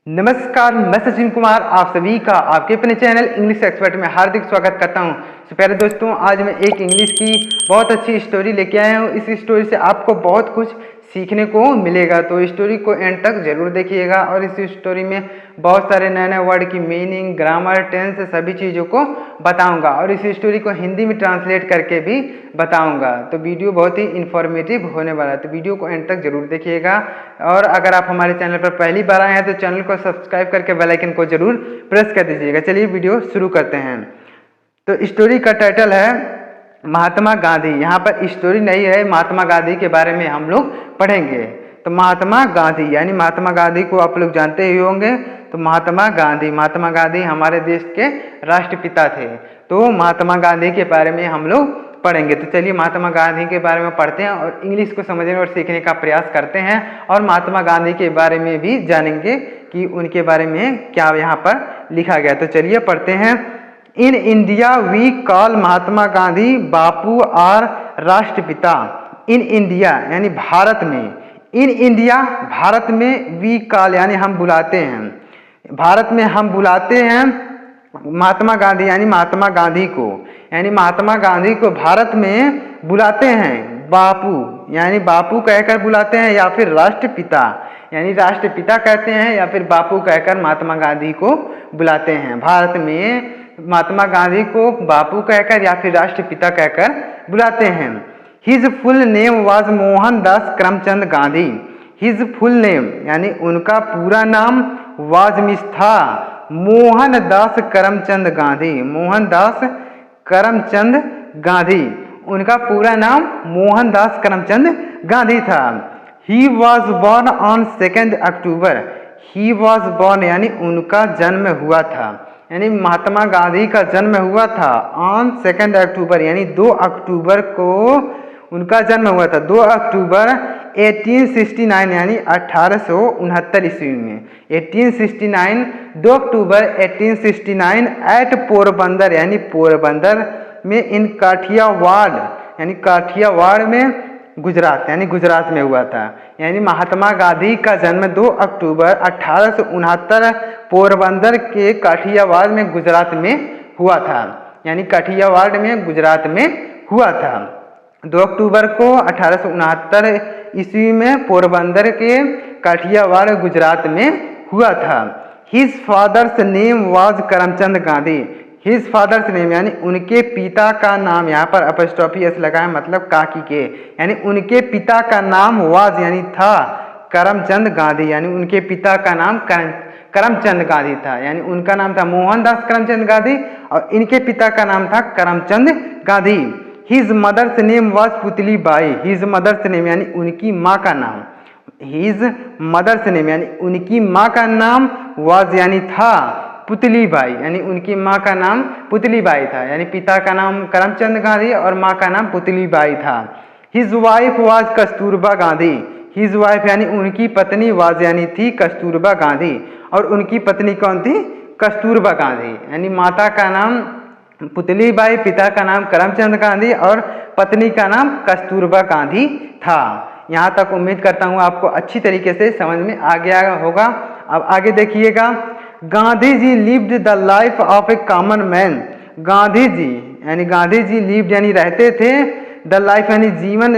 नमस्कार, मैं सचिन कुमार आप सभी का आपके अपने चैनल इंग्लिश एक्सपर्ट में हार्दिक स्वागत करता हूं। तो प्यारे दोस्तों, आज मैं एक इंग्लिश की बहुत अच्छी स्टोरी लेके आया हूं। इस स्टोरी से आपको बहुत कुछ सीखने को मिलेगा, तो स्टोरी को एंड तक जरूर देखिएगा। और इस स्टोरी में बहुत सारे नए नए वर्ड की मीनिंग, ग्रामर, टेंस सभी चीज़ों को बताऊंगा और इस स्टोरी को हिंदी में ट्रांसलेट करके भी बताऊंगा। तो वीडियो बहुत ही इंफॉर्मेटिव होने वाला है, तो वीडियो को एंड तक जरूर देखिएगा। और अगर आप हमारे चैनल पर पहली बार आए हैं तो चैनल को सब्सक्राइब करके बेल आइकन को जरूर प्रेस कर दीजिएगा। चलिए वीडियो शुरू करते हैं। तो स्टोरी का टाइटल है महात्मा गांधी। यहाँ पर स्टोरी नहीं है, महात्मा गांधी के बारे में हम लोग पढ़ेंगे। तो महात्मा गांधी यानी महात्मा गांधी को आप लोग जानते ही होंगे। तो महात्मा गांधी हमारे देश के राष्ट्रपिता थे। तो महात्मा गांधी के बारे में हम लोग पढ़ेंगे। तो चलिए महात्मा गांधी के बारे में पढ़ते हैं और इंग्लिश को समझने और सीखने का प्रयास करते हैं और महात्मा गांधी के बारे में भी जानेंगे कि उनके बारे में क्या यहाँ पर लिखा गया। तो चलिए पढ़ते हैं। In India we call Mahatma Gandhi बापू और राष्ट्रपिता। इन इंडिया यानी भारत में, इन इंडिया भारत में, वी कॉल यानी हम बुलाते हैं, भारत में हम बुलाते हैं महात्मा गांधी यानी महात्मा गांधी को, यानी महात्मा गांधी को भारत में बुलाते हैं बापू यानी बापू कहकर बुलाते हैं, या फिर राष्ट्रपिता यानी राष्ट्रपिता कहते हैं, या फिर बापू कहकर महात्मा गांधी को बुलाते हैं। भारत में महात्मा गांधी को बापू कहकर या फिर राष्ट्रपिता कहकर बुलाते हैं। His full name was Mohandas Karamchand Gandhi. His full name यानी उनका पूरा नाम वाज मिस था मोहनदास करमचंद गांधी। मोहनदास करमचंद गांधी, उनका पूरा नाम मोहनदास करमचंद गांधी था। He was born on 2 October. He was born यानी उनका जन्म हुआ था, यानी महात्मा गांधी का जन्म हुआ था ऑन 2 अक्टूबर यानी 2 अक्टूबर को उनका जन्म हुआ था। 2 अक्टूबर 1869 यानी 1869 ईस्वी में। 1869 2 अक्टूबर 1869 एट पोरबंदर यानी पोरबंदर में, इन काठियावाड़ यानी काठियावाड़ में, गुजरात यानी गुजरात में हुआ था। यानी महात्मा गांधी का जन्म 2 अक्टूबर 1869 पोरबंदर के काठियावाड़ में गुजरात में हुआ था, यानी काठियावाड़ में गुजरात में हुआ था। 2 अक्टूबर को 1869 ईस्वी में पोरबंदर के काठियावाड़ गुजरात में हुआ था। His father's name was Karamchand Gandhi. His father's name यानी उनके पिता का नाम, यहाँ पर अपस्ट्रॉफी एस लगा है मतलब काकी के, यानी उनके पिता का नाम वाज यानी था करमचंद गांधी, यानी उनके पिता का नाम करमचंद गांधी था, यानी उनका नाम था मोहनदास करमचंद गांधी और इनके पिता का नाम था Karamchand Gandhi. His mother's name was Putli Bai. His mother's name यानी उनकी माँ का नाम, हिज मदर्स नेम यानी उनकी माँ का नाम वाज यानी था पुतली बाई, यानी उनकी माँ का नाम पुतली बाई था, यानी पिता का नाम करमचंद गांधी और माँ का नाम पुतली बाई था। His wife was Kasturba Gandhi. His wife यानी उनकी पत्नी वाज यानी थी कस्तूरबा गांधी, और उनकी पत्नी कौन थी? कस्तूरबा गांधी, यानी माता का नाम पुतली बाई, पिता का नाम करमचंद गांधी और पत्नी का नाम कस्तूरबा गांधी था। यहाँ तक उम्मीद करता हूँ आपको अच्छी तरीके से समझ में आ गया होगा। अब आगे देखिएगा। Gandhi ji lived the life of a common man. Gandhi ji lived यानी रहते थे, द लाइफ यानी जीवन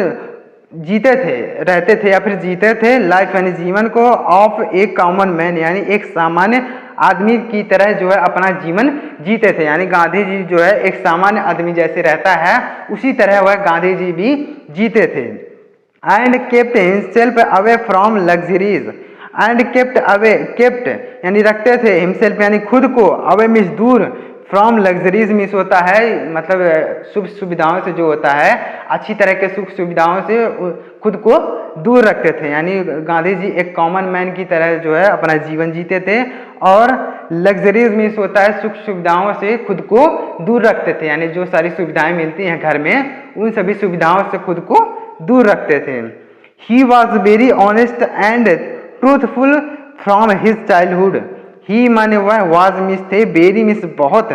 जीते थे, रहते थे या फिर जीते थे, लाइफ यानी जीवन को, ऑफ ए कॉमन मैन यानी एक सामान्य आदमी की तरह जो है अपना जीवन जीते थे, यानी गांधी जी जो है एक सामान्य आदमी जैसे रहता है उसी तरह वह गांधी जी भी जीते थे। And kept himself away from luxuries. And kept away, kept यानी रखते थे, हिमसेल्फ यानी खुद को, अवे मीन्स दूर, फ्रॉम लग्जरीज मीन्स होता है मतलब सुख सुविधाओं से, जो होता है अच्छी तरह के सुख सुविधाओं से खुद को दूर रखते थे, यानी गांधी जी एक कॉमन मैन की तरह जो है अपना जीवन जीते थे। और लग्जरीज मीन्स होता है सुख सुविधाओं से खुद को दूर रखते थे, यानी जो सारी सुविधाएं मिलती हैं घर में उन सभी सुविधाओं से खुद को दूर रखते थे। He was very honest and truthful from his childhood. He माने वह, वाज मिस थे, वेरी मिस बहुत,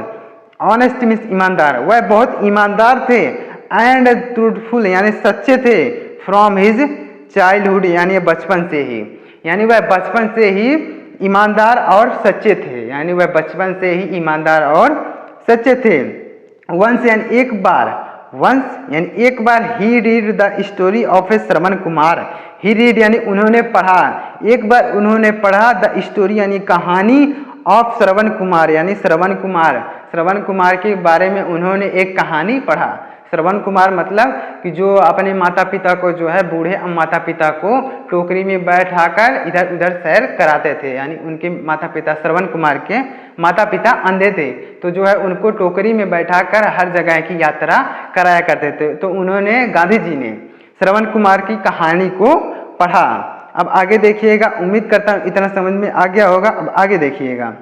ऑनेस्ट मिस ईमानदार, वह बहुत ईमानदार थे, एंड ट्रूथफुल यानी सच्चे थे, फ्रॉम हिज चाइल्डहुड यानी बचपन से ही, यानी वह बचपन से ही ईमानदार और सच्चे थे, यानी वह बचपन से ही ईमानदार और सच्चे थे। वंस यानी एक बार, वंस यानी एक बार, he read the story of a Shravan Kumar, he read यानी उन्होंने पढ़ा, एक बार उन्होंने पढ़ा, द स्टोरी यानी कहानी, ऑफ श्रवण कुमार यानी श्रवण कुमार, श्रवण कुमार के बारे में उन्होंने एक कहानी पढ़ा। श्रवण कुमार मतलब कि जो अपने माता पिता को जो है, बूढ़े माता पिता को टोकरी में बैठाकर इधर उधर सैर कराते थे, यानी उनके माता पिता, श्रवण कुमार के माता पिता अंधे थे, तो जो है उनको टोकरी में बैठाकर हर जगह की यात्रा कराया करते थे। तो उन्होंने, गांधी जी ने श्रवण कुमार की कहानी को पढ़ा। अब आगे देखिएगा, उम्मीद करता हूँ इतना समझ में आ गया होगा। अब आगे देखिएगा,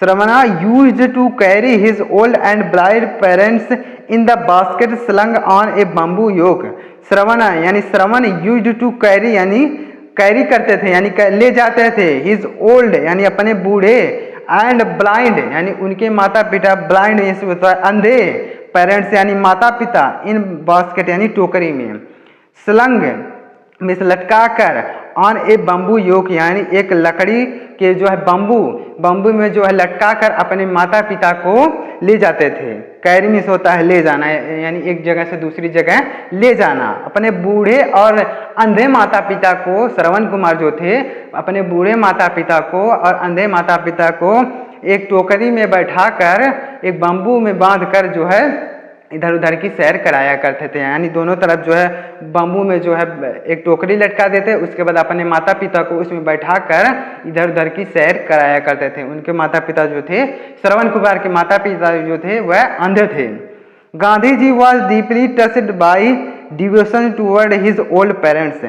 Shravana used to carry his old and blind parents in the basket slung on a bamboo yoke. श्रवण यानी श्रवण यूज्ड टू कैरी यानी कैरी करते थे, यानी ले जाते थे, हिज ओल्ड यानी अपने बूढ़े, एंड ब्लाइंड यानी उनके माता पिता, ब्लाइंड अंधे, पेरेंट्स यानी माता पिता, इन बास्केट यानी टोकरी में, स्लंग में लटका कर, ऑन ए बम्बू योक यानी एक लकड़ी के जो है बम्बू में जो है लटका कर अपने माता पिता को ले जाते थे। कैरी मिस होता है ले जाना, यानी एक जगह से दूसरी जगह ले जाना। अपने बूढ़े और अंधे माता पिता को, श्रवण कुमार जो थे, अपने बूढ़े माता पिता को और अंधे माता पिता को एक टोकरी में बैठाकर, एक बम्बू में बांधकर जो है इधर उधर की सैर कराया करते थे। यानी दोनों तरफ जो है बम्बू में जो है एक टोकरी लटका देते, उसके बाद अपने माता पिता को उसमें बैठाकर इधर उधर की सैर कराया करते थे। उनके माता पिता जो थे, श्रवण कुमार के माता पिता जो थे, वह अंधे थे। Gandhi ji was deeply touched by devotion toward his old parents.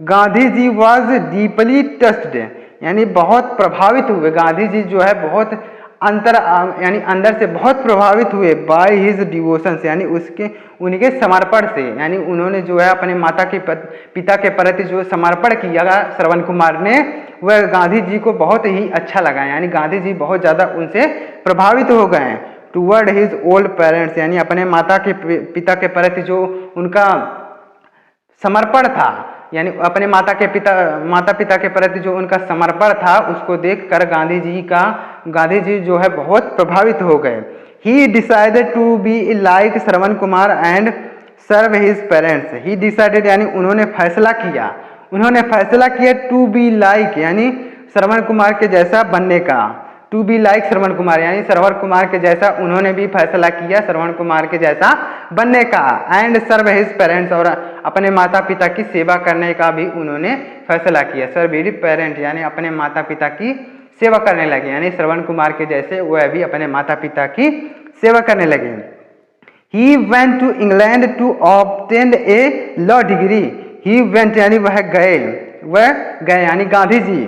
Gandhi ji was deeply touched यानी बहुत प्रभावित हुए। गांधी जी जो है बहुत यानी अंदर से बहुत प्रभावित हुए, बाय हिज डिवोशन यानी उनके समर्पण से, यानी उन्होंने जो है अपने पिता के प्रति जो समर्पण किया श्रवण कुमार ने, वह गांधी जी को बहुत ही अच्छा लगा। यानी गांधी जी बहुत ज़्यादा उनसे प्रभावित हो गए। टूवर्ड हिज ओल्ड पेरेंट्स यानी अपने पिता के प्रति जो उनका समर्पण था, यानी अपने माता पिता के प्रति जो उनका समर्पण था, उसको देखकर गांधी जी जो है बहुत प्रभावित हो गए। He decided to be like Shravan Kumar and serve his parents. He decided यानी उन्होंने फैसला किया टू बी लाइक यानी श्रवण कुमार के जैसा बनने का। To be like Shravan Kumar यानी श्रवण कुमार के जैसा उन्होंने भी फैसला किया, श्रवण कुमार के जैसा बनने का। एंड सर्व हिज पेरेंट्स और अपने माता पिता की सेवा करने का भी उन्होंने फैसला किया। सर्व हिज पेरेंट यानी अपने माता पिता की सेवा करने लगे, यानी श्रवण कुमार के जैसे वह भी अपने माता पिता की सेवा करने लगे। He went to England to obtain a law degree. He went यानी वह गए यानी गांधी जी,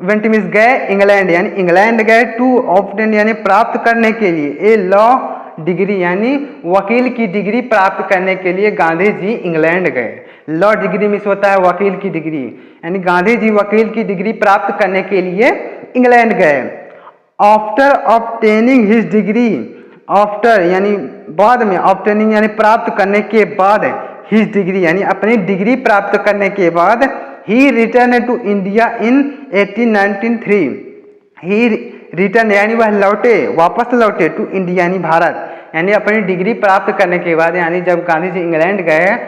वेंट मीन्स गए, इंग्लैंड यानी इंग्लैंड गए, टू ऑब्टेन यानी प्राप्त करने के लिए, ए लॉ डिग्री यानी वकील की डिग्री प्राप्त करने के लिए गांधी जी इंग्लैंड गए। लॉ डिग्री मीन्स होता है वकील की डिग्री, यानी गांधी जी वकील की डिग्री प्राप्त करने के लिए इंग्लैंड गए। After obtaining his degree, after यानी बाद में, ऑब्टेनिंग यानी प्राप्त करने के बाद, हिज डिग्री यानी अपनी डिग्री प्राप्त करने के बाद, he return to India in 1893। He return यानी वह वापस लौटे टू इंडिया यानी भारत, यानी अपनी डिग्री प्राप्त करने के बाद, यानी जब गांधी जी इंग्लैंड गए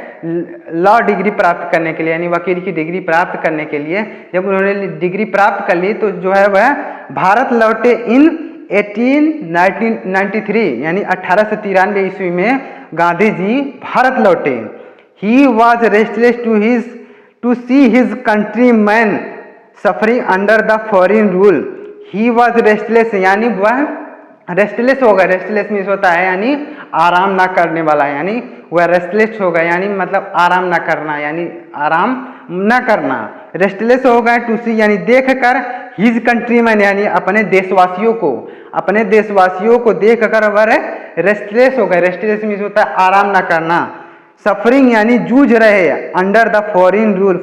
लॉ डिग्री प्राप्त करने के लिए, यानी वकील की डिग्री प्राप्त करने के लिए, जब उन्होंने डिग्री प्राप्त कर ली तो जो है वह भारत लौटे इन 1893 यानी 1893 ईस्वी में गांधी जी भारत लौटे। He was restless to see his countryman suffering under the foreign rule. He was restless यानी वह रेस्टलेस हो गया। रेस्टलेस मीन्स होता है यानी आराम ना करने वाला, यानी वह रेस्टलेस हो गया, यानी मतलब आराम ना करना, यानी आराम ना करना। रेस्टलेस हो गए टू सी यानी देख कर, हिज कंट्रीमैन यानी अपने देशवासियों को देख कर वह रेस्टलेस हो गए। रेस्टलेस मीन्स होता है आराम ना करना। सफरिंग यानी जूझ रहे, under the foreign rule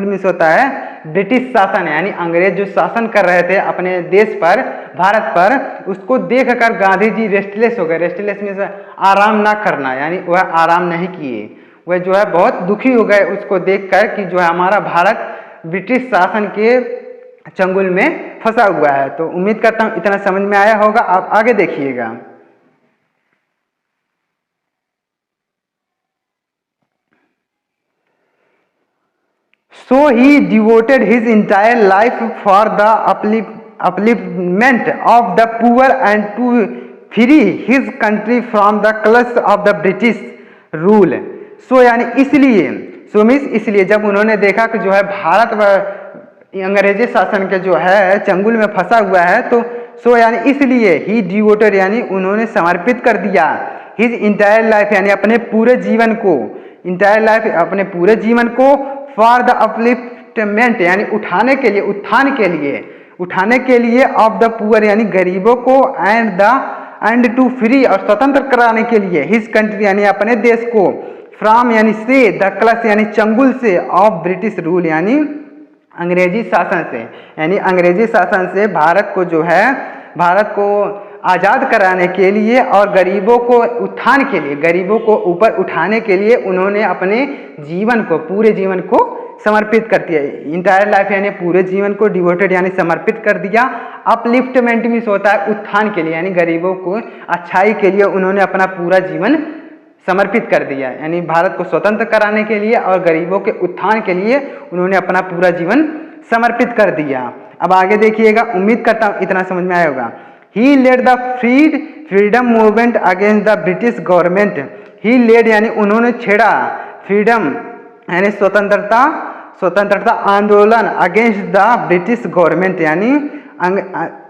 means होता है ब्रिटिश शासन, यानी अंग्रेज जो शासन कर रहे थे अपने देश पर, भारत पर, उसको देखकर गांधी जी रेस्टलेस हो गए। रेस्टलेस मीन्स आराम ना करना, यानी वह आराम नहीं किए, वह जो है बहुत दुखी हो गए उसको देखकर कि जो है हमारा भारत ब्रिटिश शासन के चंगुल में फंसा हुआ है। तो उम्मीद करता हूँ इतना समझ में आया होगा। आप आगे देखिएगा। So he devoted his entire life for the upliftment of the poor and to free his country from the clutch of the British rule. So यानी इसलिए, so मीन्स इसलिए जब उन्होंने देखा कि जो है भारत अंग्रेजी शासन के जो है चंगुल में फंसा हुआ है, तो सो यानी इसलिए ही डिवोटेड यानी उन्होंने समर्पित कर दिया हिज इंटायर लाइफ यानी अपने पूरे जीवन को, इंटायर लाइफ अपने पूरे जीवन को फॉर द अपलिफ्टमेंट यानी उठाने के लिए, उत्थान के लिए, उठाने के लिए ऑफ द पुअर यानी गरीबों को एंड टू फ्री और स्वतंत्र कराने के लिए हिज कंट्री यानी अपने देश को फ्रॉम यानी से द क्लच यानी चंगुल से ऑफ ब्रिटिश रूल यानी अंग्रेजी शासन से, यानी अंग्रेजी शासन से भारत को जो है भारत को आज़ाद कराने के लिए और गरीबों को उत्थान के लिए, गरीबों को ऊपर उठाने के लिए उन्होंने अपने जीवन को, पूरे जीवन को समर्पित कर दिया। इंटायर लाइफ यानी पूरे जीवन को डिवोटेड यानी समर्पित कर दिया। अपलिफ्टमेंट मीन्स होता है उत्थान के लिए, यानी गरीबों को अच्छाई के लिए उन्होंने अपना पूरा जीवन समर्पित कर दिया, यानी भारत को स्वतंत्र कराने के लिए और गरीबों के उत्थान के लिए उन्होंने अपना पूरा जीवन समर्पित कर दिया। अब आगे देखिएगा, उम्मीद करता हूँ इतना समझ में आया होगा। He led the freedom movement against the British government. He led यानी उन्होंने छेड़ा, फ्रीडम यानी स्वतंत्रता आंदोलन अगेंस्ट द ब्रिटिश गवर्नमेंट यानी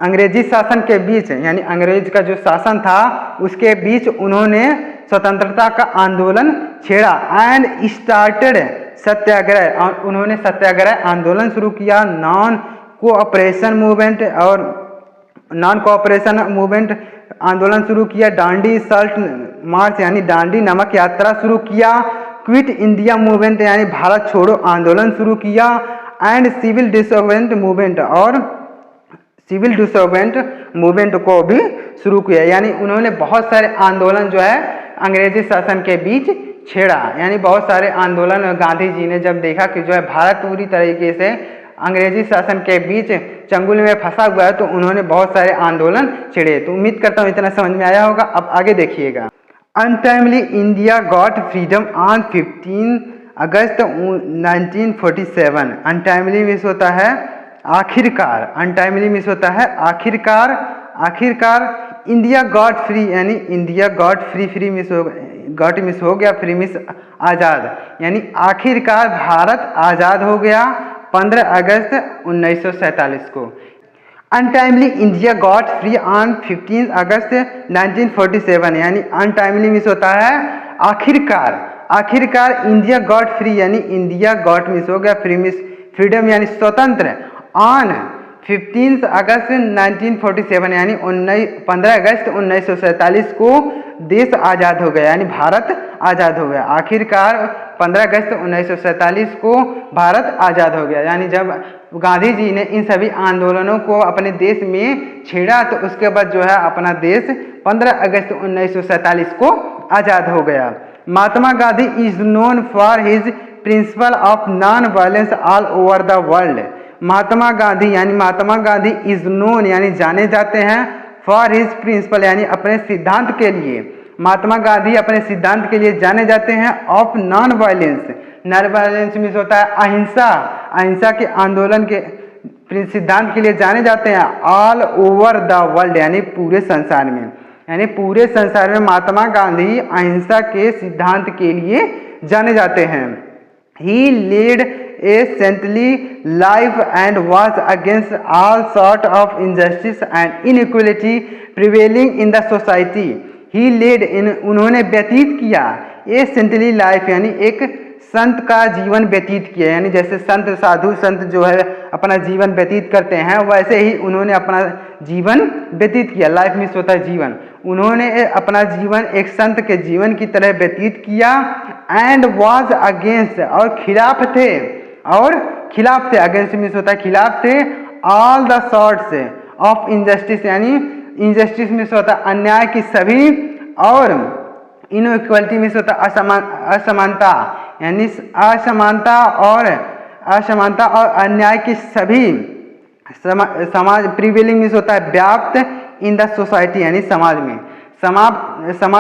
अंग्रेजी शासन के बीच, यानी अंग्रेज का जो शासन था उसके बीच उन्होंने स्वतंत्रता का आंदोलन छेड़ा। एंड स्टार्टेड सत्याग्रह, और उन्होंने सत्याग्रह आंदोलन शुरू किया। नॉन कोऑपरेशन मूवमेंट आंदोलन शुरू किया। डांडी सल्ट मार्च यानी डांडी नमक यात्रा शुरू किया। क्विट इंडिया मूवमेंट यानी भारत छोड़ो आंदोलन शुरू किया। एंड सिविल डिसोबेडिएंट मूवमेंट, और सिविल डिसोबेडिएंट मूवमेंट को भी शुरू किया। यानी उन्होंने बहुत सारे आंदोलन जो है अंग्रेजी शासन के बीच छेड़ा, यानी बहुत सारे आंदोलन गांधी जी ने जब देखा कि जो है भारत पूरी तरीके से अंग्रेजी शासन के बीच चंगुल में फंसा हुआ है, तो उन्होंने बहुत सारे आंदोलन छेड़े। तो उम्मीद करता हूँ इतना समझ में आया होगा। अब आगे देखिएगा। Untimely India got freedom on 15 August 1947। Untimely means होता है आखिरकार, अनटाइमली मीन्स होता है आखिरकार, आखिरकार इंडिया गॉट फ्री यानी इंडिया गॉट फ्री मिस हो, गॉट मिस हो गया, फ्री मिस आज़ाद, यानी आखिरकार भारत आज़ाद हो गया 15 अगस्त 1947 को। Untimely India got free on 15 अगस्त 1947, यानी अनटाइमली मिस होता है आखिरकार, आखिरकार इंडिया गॉट फ्री यानी इंडिया गॉट मिस हो गया, फ्री मिस फ्रीडम यानी स्वतंत्र। ऑन 15 अगस्त 1947 यानी 15 अगस्त 1947 को देश आज़ाद हो गया, यानी भारत आज़ाद हो गया। आखिरकार 15 अगस्त 1947 को भारत आज़ाद हो गया, यानी जब गांधी जी ने इन सभी आंदोलनों को अपने देश में छेड़ा तो उसके बाद जो है अपना देश 15 अगस्त 1947 को आज़ाद हो गया। Mahatma Gandhi is known for his principle of non violence all over the world. Mahatma Gandhi यानी महात्मा गांधी इज नोन यानी जाने जाते हैं फॉर हिज प्रिंसिपल यानी अपने सिद्धांत के लिए। महात्मा गांधी अपने सिद्धांत के लिए जाने जाते हैं of non violence. Non violence means होता है अहिंसा, अहिंसा के आंदोलन के सिद्धांत के लिए जाने जाते हैं ऑल ओवर द वर्ल्ड यानी पूरे संसार में, यानी पूरे संसार में महात्मा गांधी अहिंसा के सिद्धांत के लिए जाने जाते हैं। He lead a saintly life and was against all sort of injustice and inequality prevailing in the society. He lead उन्होंने व्यतीत किया ए सेंटली लाइफ यानी एक संत का जीवन व्यतीत किया, यानी जैसे संत साधु संत जो है अपना जीवन व्यतीत करते हैं वैसे ही उन्होंने अपना जीवन व्यतीत किया। लाइफ मीन्स होता है जीवन। उन्होंने अपना जीवन एक संत के जीवन की तरह व्यतीत किया। एंड वॉज अगेंस्ट और खिलाफ थे, और खिलाफ थे, अगेंस्ट मीन्स होता है खिलाफ थे all the sorts of injustice यानी इनजस्टिस मीन्स होता है अन्याय की सभी और इनइक्वालिटी मीन्स होता है असमानता, यानी असमानता और अन्याय की सभी समाज प्रिवेलिंग मीन्स होता है व्याप्त इन द सोसाइटी, यानी समाज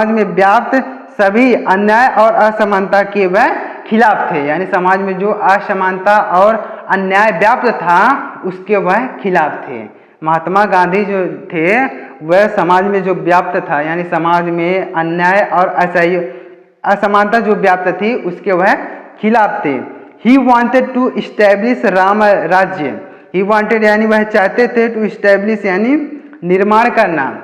में व्याप्त सभी अन्याय और असमानता के वह खिलाफ थे, यानी समाज में जो असमानता और अन्याय व्याप्त था उसके वह खिलाफ थे। महात्मा गांधी जो थे वह समाज में जो व्याप्त था, यानी समाज में अन्याय और असमानता जो व्याप्त थी उसके वह खिलाफ थे। He wanted to establish Ram Rajya, he wanted यानी वह चाहते थे, टू इस्टेब्लिश यानी निर्माण करना,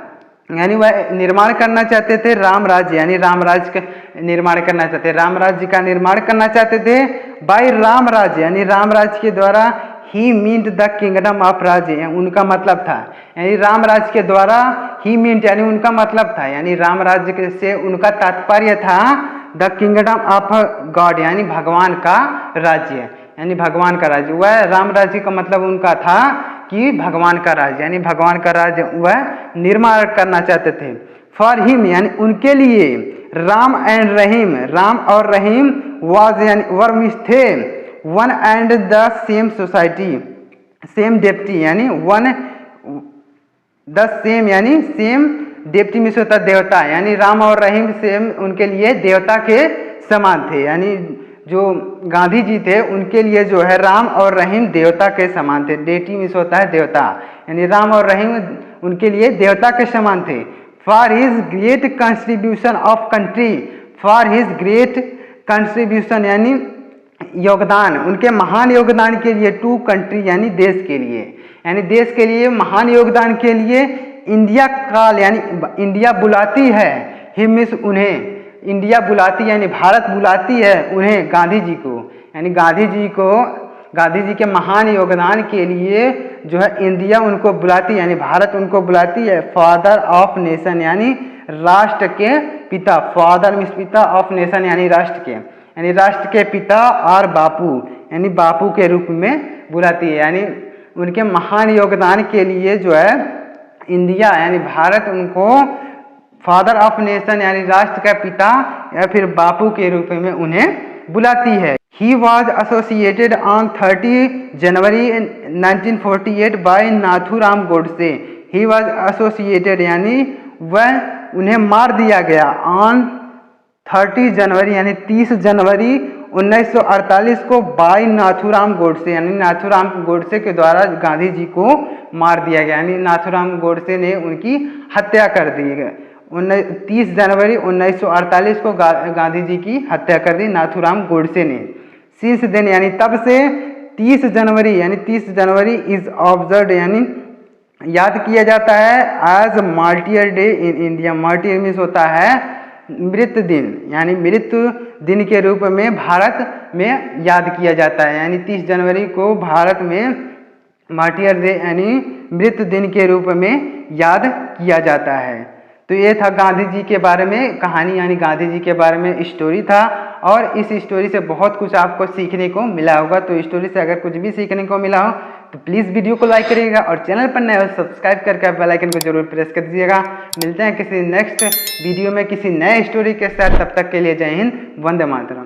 यानी वह निर्माण करना चाहते थे राम राज्य, यानी राम राज्य का निर्माण करना चाहते, राम राज्य का निर्माण करना चाहते थे। बाय राम राज्य यानी राम राज्य के द्वारा, ही मीन्ट द किंगडम ऑफ राज्य, उनका मतलब था, यानी राम राज्य के द्वारा, ही मीन्ट यानी उनका मतलब था, यानी राम राज्य से उनका तात्पर्य था द किंगडम ऑफ गॉड, यानी भगवान का राज्य, यानी भगवान का राज्य। वह राम राज्य का मतलब उनका था कि भगवान का राज्य, यानी भगवान का राज्य वह निर्माण करना चाहते थे। फॉर हिम यानी उनके लिए, राम एंड रहीम, राम और रहीम वाज यानी वर मीन्स थे, one and the same society, same deputy यानी वन द सेम यानी सेम डेप्टी मीन्स होता देवता, यानी राम और रहीम सेम उनके लिए देवता के समान थे, यानी जो गांधी जी थे उनके लिए जो है राम और रहीम देवता के समान थे। डेटी मीन्स होता है देवता, यानी राम और रहीम उनके लिए देवता के समान थे। For his great contribution of country, for his great contribution यानी योगदान, उनके महान योगदान के लिए, टू कंट्री यानी देश के लिए, यानी देश के लिए महान योगदान के लिए इंडिया काल यानी इंडिया बुलाती है, हिम मीन्स उन्हें, इंडिया बुलाती यानी भारत बुलाती है उन्हें, गांधी जी को, यानी गांधी जी के महान योगदान के लिए जो है इंडिया उनको बुलाती, यानी भारत उनको बुलाती है। फादर ऑफ नेशन यानी राष्ट्र के पिता, फादर मीन्स पिता, ऑफ नेशन यानी राष्ट्र के, यानी राष्ट्र के पिता, और बापू यानी बापू के रूप में बुलाती है, यानी उनके महान योगदान के लिए जो है इंडिया यानी भारत उनको फादर ऑफ नेशन यानी राष्ट्र का पिता या फिर बापू के रूप में उन्हें बुलाती है। He was associated on 30 January 1948 by Nathuram Godse, he was associated यानी वह उन्हें मार दिया गया, ऑन 30 जनवरी यानी 30 जनवरी 1948 को बाय नाथूराम गोडसे, यानी नाथूराम गोडसे के द्वारा गांधी जी को मार दिया गया, यानी नाथूराम गोडसे ने उनकी हत्या कर दी। 30 जनवरी 1948 को गांधी जी की हत्या कर दी नाथूराम गोडसे ने। सिंस देन यानी तब से 30 जनवरी यानी 30 जनवरी इज ऑब्जर्व यानी याद किया जाता है as martyr day in India, martyr means होता है मृत्यु दिन, यानी मृत्यु दिन के रूप में भारत में याद किया जाता है, यानी 30 जनवरी को भारत में मार्टियर डे यानी मृत्यु दिन के रूप में याद किया जाता है। तो ये था गांधी जी के बारे में कहानी, यानी गांधी जी के बारे में स्टोरी था, और इस स्टोरी से बहुत कुछ आपको सीखने को मिला होगा। तो स्टोरी से अगर कुछ भी सीखने को मिला हो तो प्लीज़ वीडियो को लाइक करिएगा, और चैनल पर नए हो सब्सक्राइब करके बेल आइकन को जरूर प्रेस कर दीजिएगा। मिलते हैं किसी नेक्स्ट वीडियो में किसी नए स्टोरी के साथ, तब तक के लिए जय हिंद, वंदे मातरम।